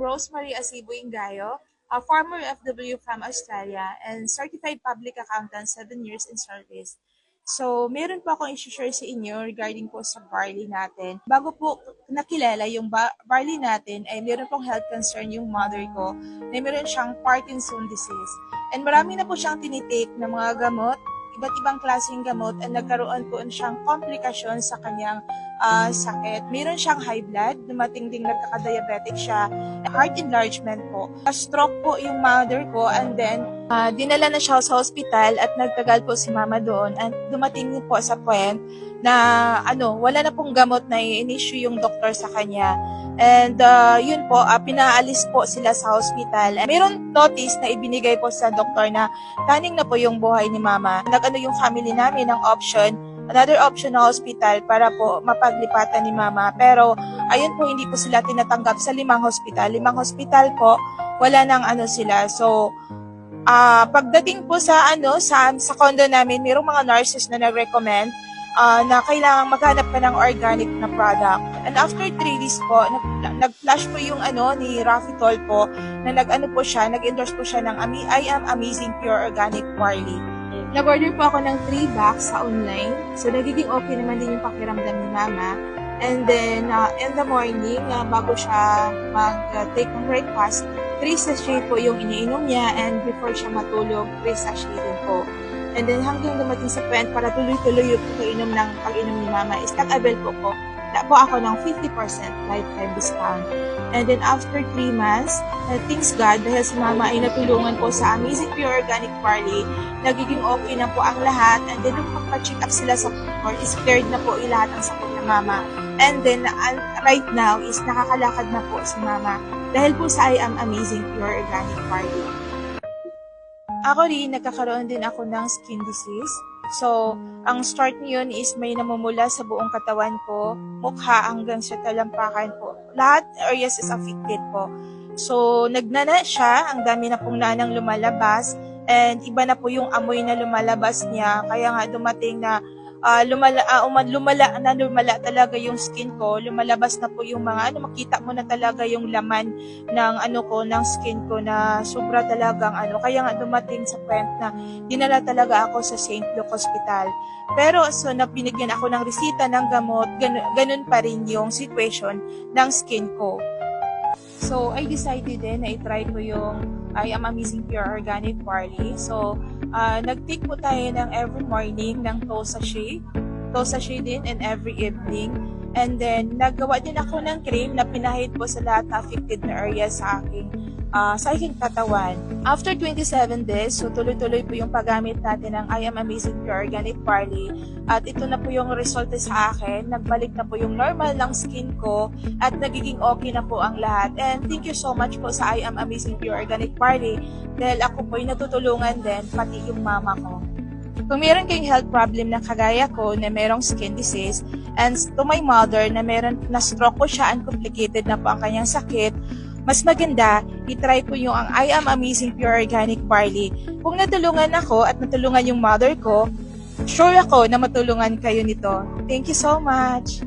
Rosemary Asibo Ingayo, a former FW from Australia and certified public accountant 7 years in service. So, meron po akong i-share sa inyo regarding po sa barley natin. Bago po nakilala yung barley natin, ay meron pong health concern yung mother ko na meron siyang Parkinson disease. And marami na po siyang tinitake ng mga gamot, iba't ibang klaseng gamot, at nagkaroon po siyang komplikasyon sa kanyang sakit. Meron siyang high blood, dumating ding nagkaka-diabetic siya, heart enlargement po. Stroke po yung mother ko, and then dinala na siya sa hospital at nagtagal po si mama doon, and dumating po sa point na wala na pong gamot na i-issue yung doktor sa kanya. And yun po, pinaalis po sila sa hospital. Mayroong notice na ibinigay po sa doktor na taning na po yung buhay ni mama. Nag-ano yung family namin ng another option na hospital para po mapaglipatan ni mama. Pero ayun po, hindi po sila tinatanggap sa 5 hospital. 5 hospital po, wala nang sila. So pagdating po sa condo namin, mayroong mga nurses na nag-recommend na kailangan maghanap ka ng organic na product. And after 3 days po, nag-flash po yung ni Rafitol po, na nag-endorse po siya ng I Am Amazing Pure Organic Barley. Nag-order po ako ng 3 bags sa online. So, nagiging okay naman din yung pakiramdam ni mama. And then, in the morning, bago siya mag-take ng breakfast, 3 sachet po yung iniinom niya, and before siya matulog, 3 sachet din po. And then hanggang dumating sa point para tuloy-tuloy yung pag-inom ni mama is nag-avail po ako ng 50% lifetime discount. And then after 3 months, thanks God, dahil si mama ay natulungan po sa Amazing Pure Organic Barley, nagiging okay na po ang lahat. And then nung magpa-check up sila sa doctor, is cleared na po lahat ang sakit ng mama. And then right now is nakakalakad na po si mama dahil po sa I Am Amazing Pure Organic Barley. Ako rin, nagkakaroon din ako ng skin disease. So, ang start niyon is may namumula sa buong katawan ko, mukha hanggang sa talampakan po. Lahat areas is affected po. So, nagnana siya, ang dami na pong nanang lumalabas, and iba na po yung amoy na lumalabas niya. Kaya nga dumating na lumala talaga yung skin ko, lumalabas na po yung mga makita mo na talaga yung laman ng ng skin ko na sobra talagang kaya nga dumating sa point na dinala talaga ako sa St. Luke Hospital. Pero so binigyan ako ng resita ng gamot, ganun pa rin yung situation ng skin ko. So, I decided din na i-try ko yung I Am Amazing Pure Organic Barley. So, nag-take po tayo ng every morning ng 2 sachet din, and every evening. And then, naggawa din ako ng cream na pinahid po sa lahat na affected na area sa aking katawan. After 27 days, so tuloy-tuloy po yung paggamit natin ng I Am Amazing Pure Organic Barley. At ito na po yung result sa akin. Nagbalik na po yung normal ng skin ko at nagiging okay na po ang lahat. And thank you so much po sa I Am Amazing Pure Organic Barley dahil ako po yung natutulungan din, pati yung mama ko. Kung meron kayong health problem na kagaya ko na merong skin disease, and to my mother na na stroke po siya and complicated na po ang kanyang sakit, mas maganda, itry po yung ang I Am Amazing Pure Organic Barley. Kung natulungan ako at natulungan yung mother ko, sure ako na matulungan kayo nito. Thank you so much!